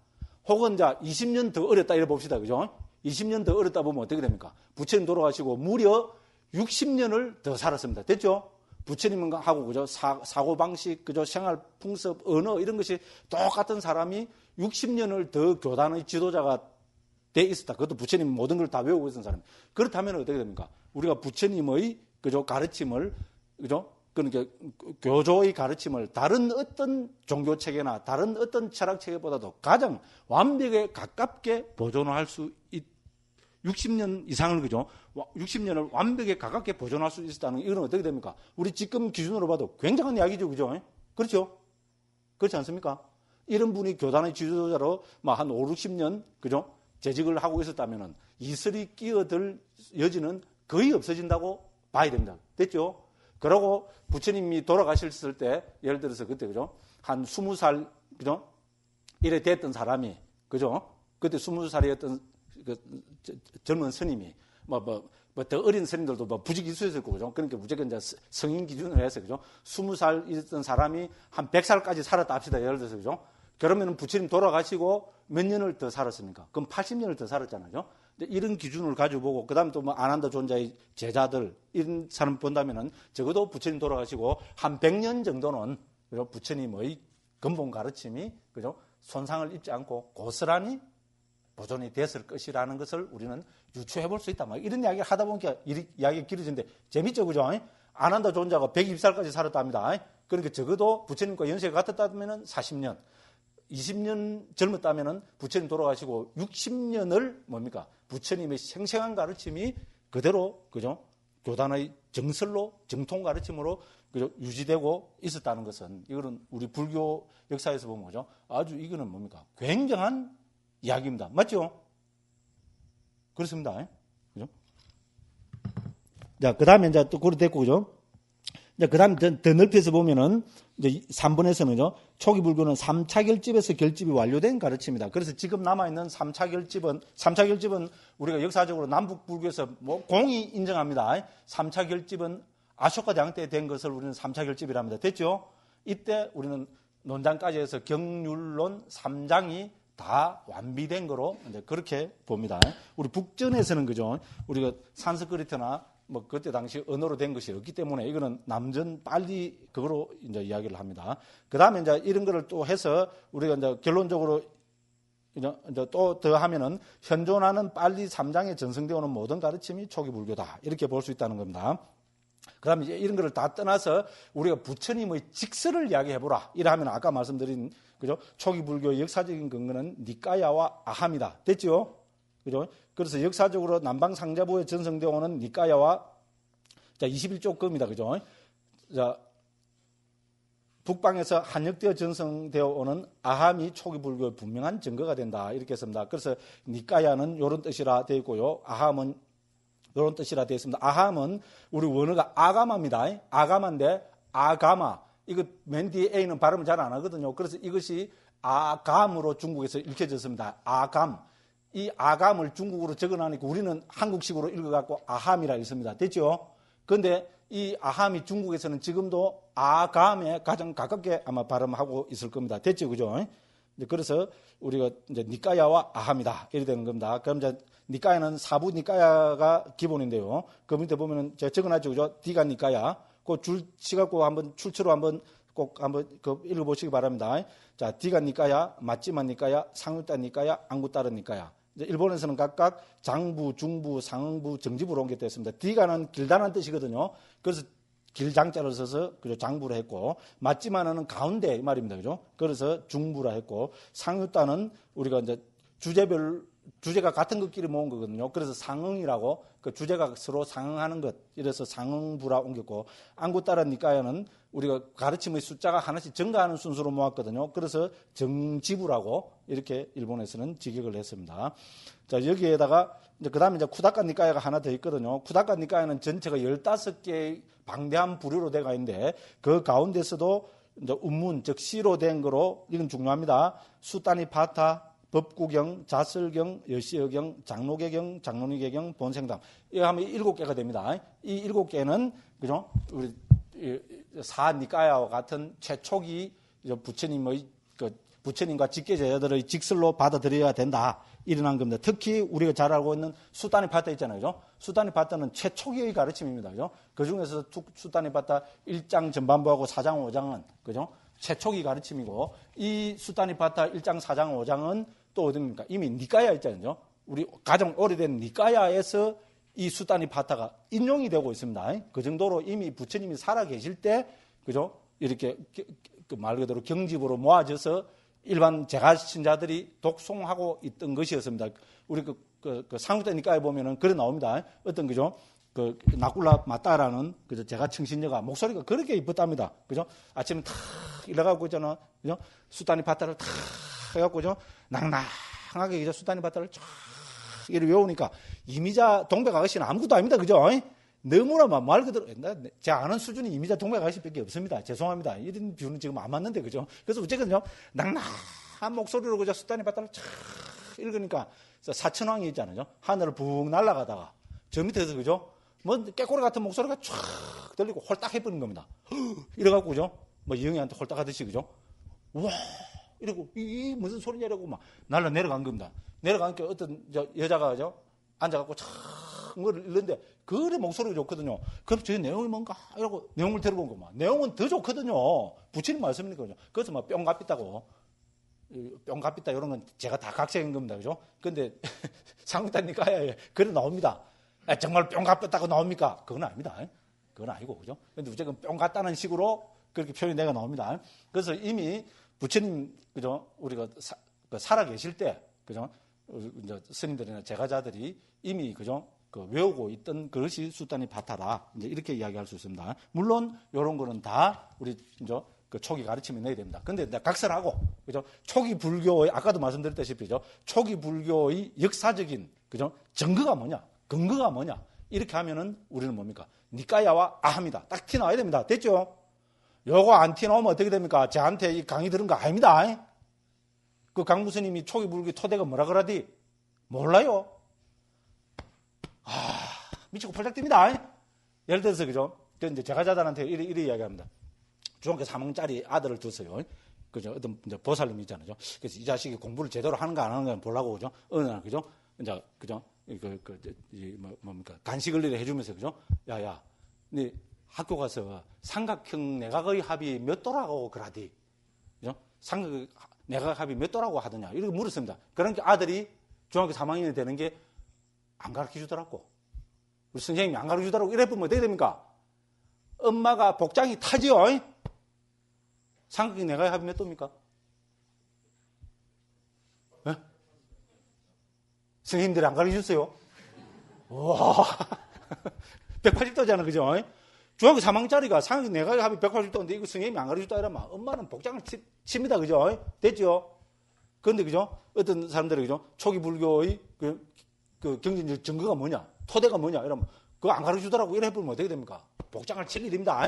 혹은 자 20년 더 어렸다 이래 봅시다. 그죠? 20년 더 어렸다 보면 어떻게 됩니까? 부처님 돌아가시고 무려 60년을 더 살았습니다. 됐죠? 부처님하고 그죠? 사고방식, 그죠? 생활 풍습, 언어 이런 것이 똑같은 사람이 60년을 더 교단의 지도자가 돼 있었다. 그것도 부처님 모든 걸 다 외우고 있었던 사람. 그렇다면 어떻게 됩니까? 우리가 부처님의 그죠? 가르침을 그죠? 그러니까 교조의 가르침을 다른 어떤 종교 체계나 다른 어떤 철학 체계보다도 가장 완벽에 가깝게 보존할 수 60년 이상을 그죠? 60년을 완벽에 가깝게 보존할 수 있었다는 이건 어떻게 됩니까? 우리 지금 기준으로 봐도 굉장한 이야기죠, 그죠? 그렇죠? 그렇지 않습니까? 이런 분이 교단의 지도자로 한 5, 60년 그죠? 재직을 하고 있었다면은 이슬이 끼어들 여지는 거의 없어진다고 봐야 됩니다. 됐죠? 그러고 부처님이 돌아가셨을 때 예를 들어서 그때 그죠? 한 20살 그죠? 이래 됐던 사람이 그죠? 그때 20살이었던 그 젊은 스님이 더 어린 스님들도 부지기수였을 거고 그죠? 그러니까 무조건 이제 성인 기준으로 해서 그죠? 20살이었던 사람이 한 100살까지 살았다 합시다. 예를 들어서 그죠? 그러면 부처님 돌아가시고 몇 년을 더 살았습니까? 그럼 80년을 더 살았잖아요. 이런 기준을 가지고 보고 그다음 또 아난다 존자의 제자들 이런 사람 본다면은 적어도 부처님 돌아가시고 한 100년 정도는 그죠? 부처님의 근본 가르침이 그죠? 손상을 입지 않고 고스란히 보존이 됐을 것이라는 것을 우리는 유추해 볼 수 있다. 이런 이야기를 하다 보니까 이야기가 길어지는데 재밌죠, 그죠? 아난다 존자가 120살까지 살았답니다. 그러니까 적어도 부처님과 연세가 같았다면은 40년. 20년 젊었다면은 부처님 돌아가시고 60년을 뭡니까? 부처님의 생생한 가르침이 그대로 그죠? 교단의 정설로 정통 가르침으로 그죠? 유지되고 있었다는 것은 이거는 우리 불교 역사에서 보면 그죠? 아주 이거는 뭡니까? 굉장한 이야기입니다. 맞죠? 그렇습니다. 그죠? 자, 그 다음에 이제 또 그렇게 됐고, 그죠? 자, 그 다음 더 넓혀서 보면은 이제 3번에서는요, 초기 불교는 3차 결집에서 결집이 완료된 가르침이다. 그래서 지금 남아있는 3차 결집은 우리가 역사적으로 남북 불교에서 공히 인정합니다. 3차 결집은 아쇼카 대왕 때 된 것을 우리는 3차 결집이랍니다. 됐죠? 이때 우리는 논장까지 해서 경률론 3장이 다 완비된 거로 이제 그렇게 봅니다. 우리 북전에서는 그죠? 우리가 산스크리트나 그때 당시 언어로 된 것이 없기 때문에 이거는 남전 빨리 그거로 이제 이야기를 합니다. 그 다음에 이제 이런 거를 또 해서 우리가 이제 결론적으로 이제 또 더 하면은 현존하는 빨리 3장에 전승되어 오는 모든 가르침이 초기 불교다. 이렇게 볼 수 있다는 겁니다. 그 다음에 이제 이런 거를 다 떠나서 우리가 부처님의 직설을 이야기해보라. 이러하면 아까 말씀드린 그죠? 초기 불교의 역사적인 근거는 니까야와 아함이다. 됐죠? 그죠? 그래서 역사적으로 남방 상자부에 전성되어 오는 니까야와 21조급입니다. 그죠? 자, 북방에서 한역되어 전성되어 오는 아함이 초기 불교의 분명한 증거가 된다. 이렇게 했습니다. 그래서 니까야는 이런 뜻이라 되어 있고요. 아함은 이런 뜻이라 되어 있습니다. 아함은 우리 원어가 아가마입니다. 아가마인데 아가마. 이거 맨 뒤에 A는 발음을 잘 안 하거든요. 그래서 이것이 아감으로 중국에서 읽혀졌습니다. 아감. 이 아감을 중국어로 적어놔니까 우리는 한국식으로 읽어갖고 아함이라 읽습니다. 됐죠? 그런데 이 아함이 중국에서는 지금도 아감에 가장 가깝게 아마 발음하고 있을 겁니다. 됐죠? 그죠? 그래서 우리가 이제 니까야와 아함이다. 이렇게 되는 겁니다. 그럼 이제 니까야는 사부 니까야가 기본인데요. 그 밑에 보면은 제가 적어놨죠. 그죠? 디가 니까야. 그 시갖고 한번 출처로 꼭 한번 읽어보시기 바랍니다. 자, 디가 니까야, 마찌만 니까야, 상유따 니까야, 앙구따르 니까야. 일본에서는 각각 장부, 중부, 상부, 정지부로 옮겼다 했습니다. 디가는 길다는 뜻이거든요. 그래서 길장자를 써서 그죠? 장부로 했고, 마찌만은 가운데 이 말입니다. 그죠? 그래서 중부라 했고, 상유따는 우리가 이제 주제별 주제가 같은 것끼리 모은 거거든요. 그래서 상응이라고 그 주제가 서로 상응하는 것, 이래서 상응부라 옮겼고, 안구따라 니까야는 우리가 가르침의 숫자가 하나씩 증가하는 순서로 모았거든요. 그래서 정지부라고 이렇게 일본에서는 직역을 했습니다. 자, 여기에다가 이제 그다음에 이제 쿠다카 니까야가 하나 더 있거든요. 쿠다카 니까야는 전체가 15개의 방대한 부류로 되어 있는데 그 가운데서도 이제 운문, 즉 시로 된 거로, 이건 중요합니다. 수타니 파타, 법구경, 자설경, 여시어경, 장로계경, 장로니계경, 본생담. 이거 하면 7개가 됩니다. 이 7개는, 그죠? 우리, 사니까야와 같은 최초기 부처님의, 부처님과 직계제자들의 직설로 받아들여야 된다. 일어난 겁니다. 특히 우리가 잘 알고 있는 수타니 파타 있잖아요. 그죠? 수타니 파타는 최초기의 가르침입니다. 그죠? 그 중에서 수타니 파타 1장 전반부하고 4장 5장은, 그죠? 최초기 가르침이고, 이 수타니 파타 1장 4장 5장은 또 어딥니까? 이미 니까야 있잖아요. 우리 가장 오래된 니까야에서 이 수타니 파타가 인용이 되고 있습니다. 그 정도로 이미 부처님이 살아 계실 때, 그죠? 이렇게 말 그대로 경집으로 모아져서 일반 제가신자들이 독송하고 있던 것이었습니다. 우리 상우대 니까에 보면은 그래 나옵니다. 어떤 그죠? 나꿀라 마따라는 그죠? 제가 청신녀가 목소리가 그렇게 이뻤답니다. 그죠? 아침에 탁 일어가고 있잖아. 그죠? 수타니 파타를 탁 해갖고 그죠? 낭낭하게 그죠? 수타니 파타를 쫙 이렇게 외우니까 이미자 동백 아가씨는 아무것도 아닙니다. 그죠? 너무나 말 그대로 제 아는 수준이 이미자 동백 아가씨밖에 없습니다. 죄송합니다. 이런 비유는 지금 안 맞는데 그죠? 그래서 어쨌든요 낭낭한 목소리로 그죠? 수타니 파타를 쫙 읽으니까 사천왕이 있잖아요. 하늘을 붕 날아가다가 저 밑에서 그죠? 뭐 깨꼬리 같은 목소리가 쫙 들리고 홀딱 해버린 겁니다. 이래갖고 그죠? 뭐 이영애한테 홀딱 하듯이 그죠? 와 이러고 이 무슨 소리냐 이러고 막 날라 내려간 겁니다. 내려가니까 어떤 여자가 그죠? 앉아갖고 참 뭘 읽는데 그래 목소리가 좋거든요. 그럼 저 내용이 뭔가 이러고 내용을 들어본 거만 내용은 더 좋거든요. 부처님 말씀이니까 그죠? 그래서 막 뿅갑있다고 뿅갑있다 이런 건 제가 다 각색인 겁니다. 그죠? 근데 상국다니까 그래 나옵니다. 정말 뿅갑있다고 나옵니까? 그건 아닙니다. 그건 아니고 그죠? 근데 어쨌든 뿅갔다는 식으로 그렇게 표현이 내가 나옵니다. 그래서 이미 부처님 그죠? 우리가 살아 계실 때 그죠? 이제 스님들이나 제가자들이 이미 그죠? 외우고 있던 그것이 수타니 파타다. 이제 이렇게 이야기할 수 있습니다. 물론 이런 거는 다 우리 이제 초기 가르침에 넣어야 됩니다. 근데 각설하고 그죠? 초기 불교의 아까도 말씀드렸다시피죠. 초기 불교의 역사적인 그죠? 증거가 뭐냐? 근거가 뭐냐? 이렇게 하면은 우리는 뭡니까? 니까야와 아합니다. 딱 티 나와야 됩니다. 됐죠? 요거 안 티 나오면 어떻게 됩니까? 저한테 이 강의 들은 거 아닙니다. 그 강무스님이 초기 불교 토대가 뭐라 그러디? 몰라요. 미치고 펄짝 뜁니다. 예를 들어서, 그죠? 이제 제가자들한테 이래 이야기합니다. 중학교 3학년짜리 아들을 뒀어요. 그죠? 어떤 이제 보살님이 있잖아요. 그래서 이 자식이 공부를 제대로 하는가 안 하는가 보려고, 그죠? 어느 날, 그죠? 이제, 그죠? 뭡니까? 간식을 이래 해주면서, 그죠? 야, 네 학교 가서 삼각형 내각의 합이 몇 도라고 그러디? 그죠? 내각 합이 몇 도라고 하더냐? 이렇게 물었습니다. 그러니까 아들이 중학교 3학년이 되는 게 안 가르쳐 주더라고. 우리 선생님이 안 가르쳐 주더라고. 이래 보면 어떻게 됩니까? 엄마가 복장이 타지요? 삼각형 내각의 합이 몇 도입니까? 네? 선생님들이 안 가르쳐 줬어요? 와 180도잖아, 그죠? 중학교 3학년짜리가 삼각형 내각의 합이 180도인데 이거 선생님이 안 가르쳐 줬다 이러면 엄마는 복장을 칩니다, 그죠? 됐죠? 그런데, 그죠? 어떤 사람들이, 그죠? 초기 불교의 그 경전적 증거가 뭐냐? 토대가 뭐냐? 이러면 그거 안 가르쳐 주더라고. 이래 해보면 어떻게 됩니까? 복장을 칠 일입니다.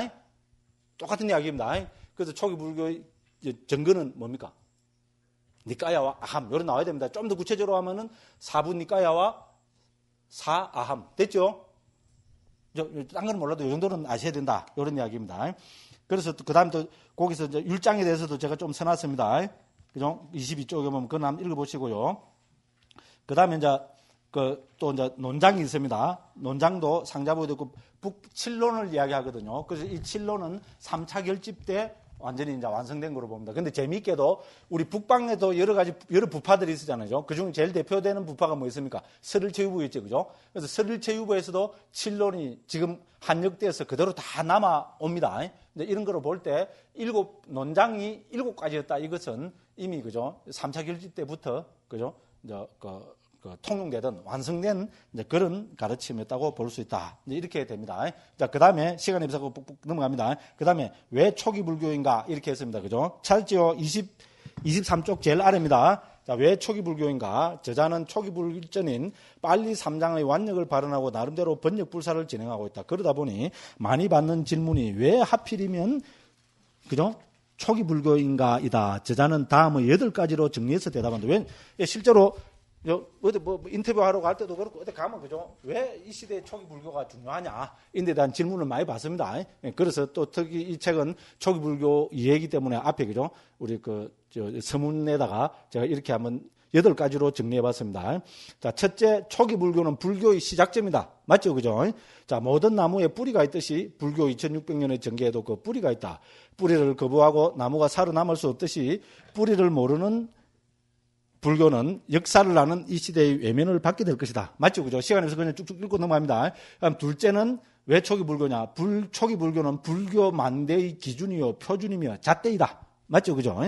똑같은 이야기입니다. 그래서 초기 불교의 증거는 뭡니까? 니까야와 아함. 요런 나와야 됩니다. 좀 더 구체적으로 하면은 사부 니까야와 사아함. 됐죠? 딴 건 몰라도 이 정도는 아셔야 된다. 요런 이야기입니다. 그래서 그 다음에 또 거기서 이제 율장에 대해서도 제가 좀 써놨습니다. 그죠? 22쪽에 보면 그거 한번 읽어보시고요. 그 다음에 이제 또 이제 논장이 있습니다. 논장도 상자부에 있고 북칠론을 이야기하거든요. 그래서 이 칠론은 3차 결집 때 완전히 이제 완성된 거로 봅니다. 근데 재미있게도 우리 북방에도 여러 부파들이 있었잖아요. 그중 제일 대표되는 부파가 뭐 있습니까? 설일체유부였죠. 그죠? 그래서 설일체유부에서도 칠론이 지금 한역대에서 그대로 다 남아옵니다. 근데 이런 거로 볼 때 논장이 7가지였다. 이것은 이미 그죠? 3차 결집 때부터 그죠? 이제 통용되던 완성된 이제 그런 가르침이었다고 볼 수 있다. 이제 이렇게 됩니다. 자, 그 다음에 시간이 없어서 푹푹 넘어갑니다. 그 다음에 왜 초기 불교인가 이렇게 했습니다. 그죠? 찾았죠? 23쪽 제일 아래입니다. 자, 왜 초기 불교인가? 저자는 초기 불전인 빨리 3장의 완력을 발언하고 나름대로 번역 불사를 진행하고 있다. 그러다 보니 많이 받는 질문이 왜 하필이면 그죠? 초기 불교인가이다. 저자는 다음의 8가지로 정리해서 대답한다. 왜 실제로 어디 뭐 인터뷰하러 갈 때도 그렇고 어디 가면 그죠? 왜 이 시대에 초기 불교가 중요하냐? 인데 대한 질문을 많이 받습니다. 그래서 또 특히 이 책은 초기 불교 이해이기 때문에 앞에 그죠? 우리 서문에다가 제가 이렇게 한번 8가지로 정리해 봤습니다. 자, 첫째, 초기 불교는 불교의 시작점이다. 맞죠? 그죠? 자, 모든 나무에 뿌리가 있듯이 불교 2600년의 전개에도 그 뿌리가 있다. 뿌리를 거부하고 나무가 살아남을 수 없듯이 뿌리를 모르는 불교는 역사를 아는 이 시대의 외면을 받게 될 것이다. 맞죠? 그죠? 시간에서 그냥 쭉쭉 읽고 넘어갑니다. 그럼 둘째는 왜 초기 불교냐? 초기 불교는 불교 만대의 기준이요, 표준이며 잣대이다. 맞죠? 그죠?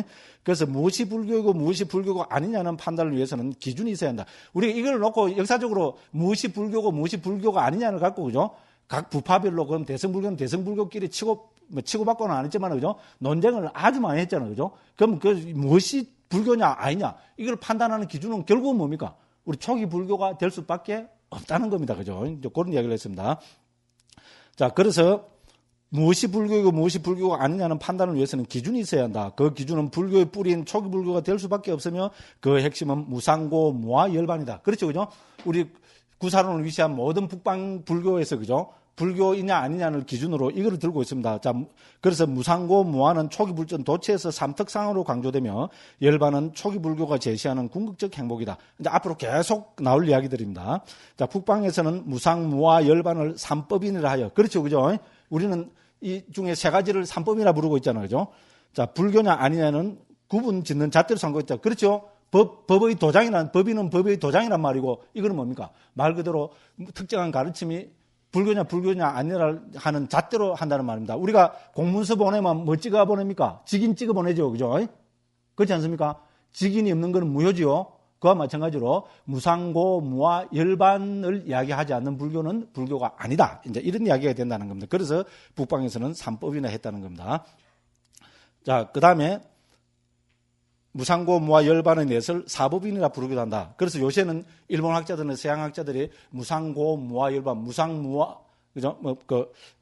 그래서 무엇이 불교이고 무엇이 불교가 아니냐는 판단을 위해서는 기준이 있어야 한다. 우리가 이걸 놓고 역사적으로 무엇이 불교고 무엇이 불교가 아니냐를 갖고, 그죠? 각 부파별로 그럼 대승불교는 대승불교끼리 치고받고는 안 했지만, 그죠? 논쟁을 아주 많이 했잖아요. 그죠? 그럼 무엇이 불교냐 아니냐 이걸 판단하는 기준은 결국은 뭡니까? 우리 초기 불교가 될 수밖에 없다는 겁니다. 그죠? 이제 그런 이야기를 했습니다. 자, 그래서 무엇이 불교이고 무엇이 불교가 아니냐는 판단을 위해서는 기준이 있어야 한다. 그 기준은 불교의 뿌리인 초기 불교가 될 수밖에 없으며 그 핵심은 무상고 무아열반이다. 그렇죠, 그죠? 우리 구사론을 위시한 모든 북방 불교에서 그죠? 불교이냐 아니냐를 기준으로 이거를 들고 있습니다. 자, 그래서 무상고 무아는 초기 불전 도체에서 삼특상으로 강조되며 열반은 초기 불교가 제시하는 궁극적 행복이다. 이제 앞으로 계속 나올 이야기들입니다. 자, 북방에서는 무상 무아 열반을 삼법인이라 하여 그렇죠, 그죠? 우리는 이 중에 3가지를 삼법이라 부르고 있잖아요, 그죠? 자, 불교냐 아니냐는 구분 짓는 잣대로 삼고 있다. 그렇죠? 법의 도장이란 법인은 법의 도장이란 말이고 이거는 뭡니까? 말 그대로 특정한 가르침이 불교냐 아니냐 하는 잣대로 한다는 말입니다. 우리가 공문서 보내면 뭐 찍어 보냅니까? 직인 찍어 보내죠. 그죠? 그렇지 않습니까? 직인이 없는 것은 무효지요. 그와 마찬가지로 무상고, 무아, 열반을 이야기하지 않는 불교는 불교가 아니다. 이제 이런 이야기가 된다는 겁니다. 그래서 북방에서는 삼법이나 했다는 겁니다. 자, 그 다음에 무상고, 무아, 열반의 넷을 사법인이라 부르기도 한다. 그래서 요새는 일본 학자들은 서양 학자들이 무상고, 무아, 열반, 무상무아, 그죠?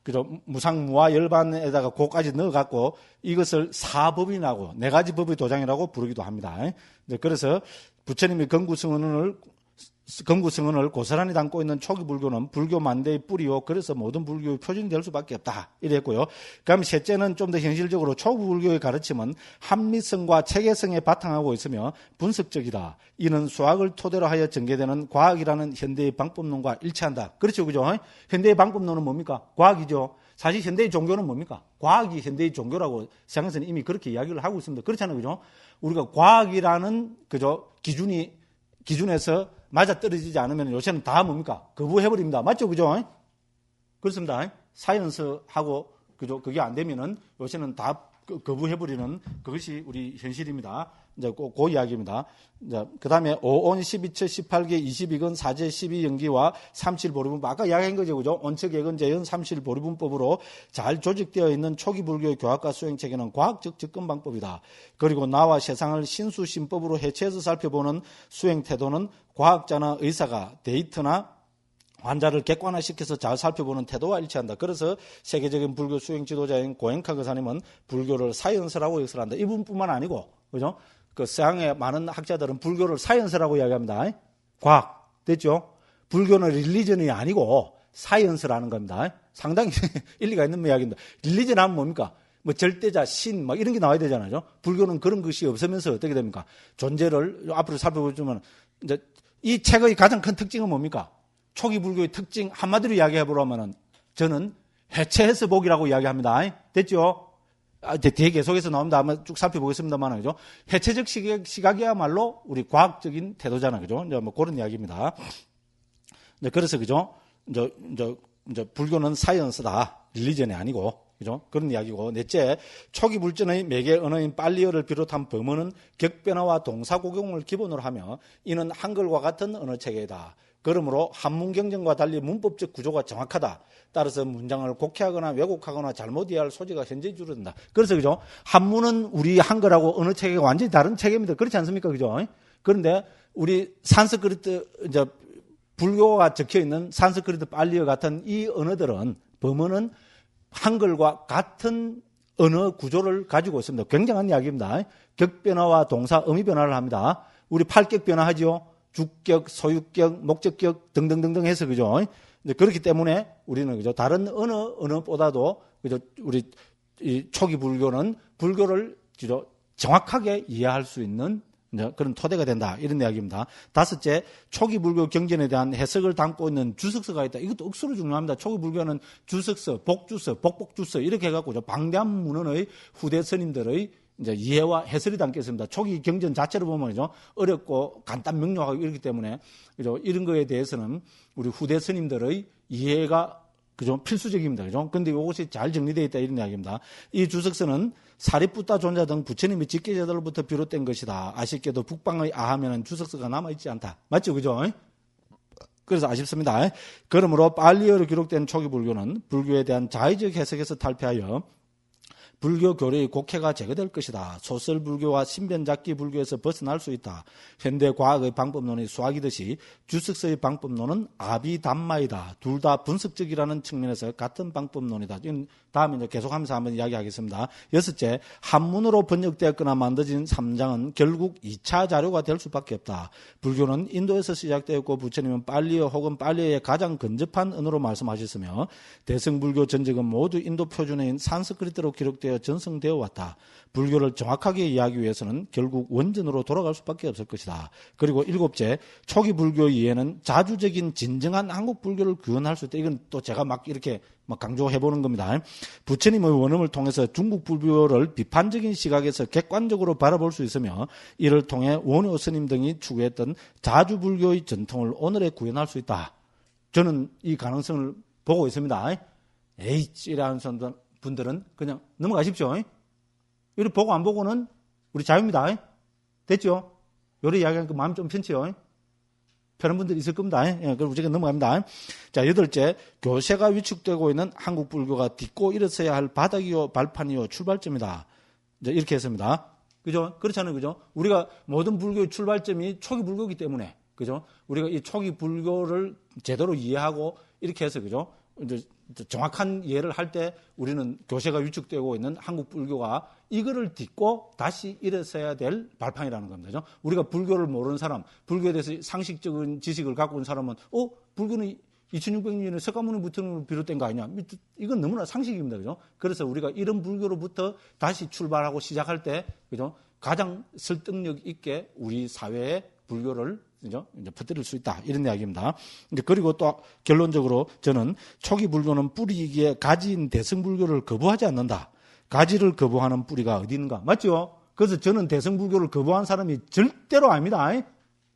그죠? 무상무아, 열반에다가 고까지 넣어갖고 이것을 사법인하고 4가지 법의 도장이라고 부르기도 합니다. 그래서 부처님이 금구승언을 고스란히 담고 있는 초기 불교는 불교 만대의 뿌리요. 그래서 모든 불교의 표준이 될 수밖에 없다. 이랬고요. 그럼 셋째는 좀 더 현실적으로 초기 불교의 가르침은 합리성과 체계성에 바탕하고 있으며 분석적이다. 이는 수학을 토대로 하여 전개되는 과학이라는 현대의 방법론과 일치한다. 그렇죠, 그죠? 현대의 방법론은 뭡니까? 과학이죠. 사실 현대의 종교는 뭡니까? 과학이 현대의 종교라고 세상에서는 이미 그렇게 이야기를 하고 있습니다. 그렇잖아요, 그죠? 우리가 과학이라는 그죠 기준에서 맞아 떨어지지 않으면 요새는 다 뭡니까? 거부해버립니다. 맞죠? 그죠? 그렇습니다. 사이언스하고, 그죠? 그게 안 되면은 요새는 다 거부해버리는 그것이 우리 현실입니다. 이제 그 이야기입니다. 그 다음에 5온 12처 18개 22건 4제 12연기와 37보리분법. 아까 이야기한 거죠. 그죠? 온척예건 재현 37보리분법으로 잘 조직되어 있는 초기 불교의 교학과 수행 체계는 과학적 접근 방법이다. 그리고 나와 세상을 신수신법으로 해체해서 살펴보는 수행 태도는 과학자나 의사가 데이터나 환자를 객관화시켜서 잘 살펴보는 태도와 일치한다. 그래서 세계적인 불교 수행 지도자인 고엔카 교사님은 불교를 사이언스라고 역설을 한다. 이분뿐만 아니고, 그죠? 그 서양의 많은 학자들은 불교를 사이언스라고 이야기합니다. 과학. 됐죠? 불교는 릴리전이 아니고 사이언스라는 겁니다. 상당히 일리가 있는 이야기입니다. 릴리전 하면 뭡니까? 뭐 절대자, 신, 막 이런 게 나와야 되잖아요. 불교는 그런 것이 없으면서 어떻게 됩니까? 존재를 앞으로 살펴보자면, 이제 이 책의 가장 큰 특징은 뭡니까? 초기 불교의 특징 한마디로 이야기해보라면은 저는 해체해서 보기라고 이야기합니다. 됐죠? 뒤에 계속해서 나옵니다. 한번 쭉 살펴보겠습니다만, 그죠? 해체적 시각이야말로 우리 과학적인 태도잖아요. 그죠? 이제 뭐 그런 이야기입니다. 그래서, 그죠? 이제 불교는 사이언스다. 릴리전이 아니고, 그죠? 그런 이야기고. 넷째, 초기 불전의 매개 언어인 빨리어를 비롯한 범어는 격변화와 동사고경을 기본으로 하며 이는 한글과 같은 언어 체계이다. 그러므로 한문 경전과 달리 문법적 구조가 정확하다. 따라서 문장을 곡해하거나 왜곡하거나 잘못 이해할 소지가 현저히 줄어든다. 그래서 그죠? 한문은 우리 한글하고 언어 체계가 완전히 다른 체계입니다. 그렇지 않습니까? 그죠? 그런데 우리 산스크리트 이제 불교가 적혀 있는 산스크리트 빨리어 같은 이 언어들은 범어는 한글과 같은 언어 구조를 가지고 있습니다. 굉장한 이야기입니다. 격변화와 동사 음의 변화를 합니다. 우리 팔격 변화하죠. 주격, 소유격, 목적격 등등등등 해서 그죠? 그렇기 때문에 우리는 그죠? 다른 언어보다도 그죠? 우리 이 초기 불교는 불교를 그죠? 정확하게 이해할 수 있는 그런 토대가 된다. 이런 이야기입니다. 다섯째, 초기 불교 경전에 대한 해석을 담고 있는 주석서가 있다. 이것도 억수로 중요합니다. 초기 불교는 주석서, 복주서, 복복주서 이렇게 해갖고 방대한 문헌의 후대 스님들의 이제 이해와 해설이 담겨 있습니다. 초기 경전 자체를 보면요, 어렵고 간단 명료하고 이렇기 때문에 그죠? 이런 거에 대해서는 우리 후대 스님들의 이해가 그죠? 필수적입니다. 그죠? 근데 이것이 잘 정리되어 있다 이런 이야기입니다. 이 주석서는 사리푸타 존자 등 부처님의 직계자들로부터 비롯된 것이다. 아쉽게도 북방의 아하면은 주석서가 남아있지 않다. 맞죠? 그죠? 그래서 아쉽습니다. 그러므로 빨리어로 기록된 초기 불교는 불교에 대한 자의적 해석에서 탈피하여 불교 교리의 곡해가 제거될 것이다. 소설 불교와 신변잡기 불교에서 벗어날 수 있다. 현대 과학의 방법론이 수학이듯이 주석서의 방법론은 아비담마이다. 둘 다 분석적이라는 측면에서 같은 방법론이다. 다음에 이제 계속하면서 한번 이야기하겠습니다. 여섯째, 한문으로 번역되었거나 만들어진 3장은 결국 2차 자료가 될 수밖에 없다. 불교는 인도에서 시작되었고 부처님은 빨리어 혹은 빨리어의 가장 근접한 언어로 말씀하셨으며 대승불교 전적은 모두 인도 표준어인 산스크리트로 기록되어 전승되어 왔다. 불교를 정확하게 이해하기 위해서는 결국 원전으로 돌아갈 수밖에 없을 것이다. 그리고 일곱째, 초기 불교 이해는 자주적인 진정한 한국 불교를 구현할 수 있다. 이건 또 제가 막 이렇게 강조해보는 겁니다. 부처님의 원음을 통해서 중국 불교를 비판적인 시각에서 객관적으로 바라볼 수 있으며 이를 통해 원효 스님 등이 추구했던 자주 불교의 전통을 오늘에 구현할 수 있다. 저는 이 가능성을 보고 있습니다. 이라는 분들은 그냥 넘어가십시오. 이렇게 보고 안 보고는 우리 자유입니다. 됐죠? 요리 이야기하니까 마음 좀 편치요. 편한 분들이 있을 겁니다. 그럼 우리가 넘어갑니다. 자, 여덟째, 교세가 위축되고 있는 한국 불교가 딛고 일어서야 할 바닥이요, 발판이요, 출발점이다. 이제 이렇게 했습니다. 그죠? 그렇잖아요. 그죠? 우리가 모든 불교의 출발점이 초기 불교이기 때문에, 그죠? 우리가 이 초기 불교를 제대로 이해하고 이렇게 해서, 그죠? 이제 정확한 이해를 할 때 우리는 교세가 위축되고 있는 한국 불교가 이거를 딛고 다시 일어서야 될 발판이라는 겁니다. 우리가 불교를 모르는 사람, 불교에 대해서 상식적인 지식을 갖고 있는 사람은 불교는 2600년에 석가모니부터 비롯된 거 아니냐? 이건 너무나 상식입니다. 그죠? 그래서 우리가 이런 불교로부터 다시 출발하고 시작할 때, 그죠? 가장 설득력 있게 우리 사회에 불교를 이제 퍼뜨릴 수 있다. 이런 이야기입니다. 그리고 또 결론적으로 저는 초기 불교는 뿌리이기에 가지인 대승불교를 거부하지 않는다. 가지를 거부하는 뿌리가 어디 있는가? 맞죠? 그래서 저는 대승불교를 거부한 사람이 절대로 아닙니다.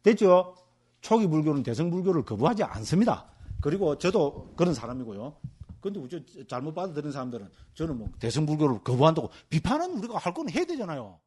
됐죠? 초기 불교는 대승불교를 거부하지 않습니다. 그리고 저도 그런 사람이고요. 그런데 잘못 받아들인 사람들은 저는 대승불교를 거부한다고 비판은 우리가 할 건 해야 되잖아요.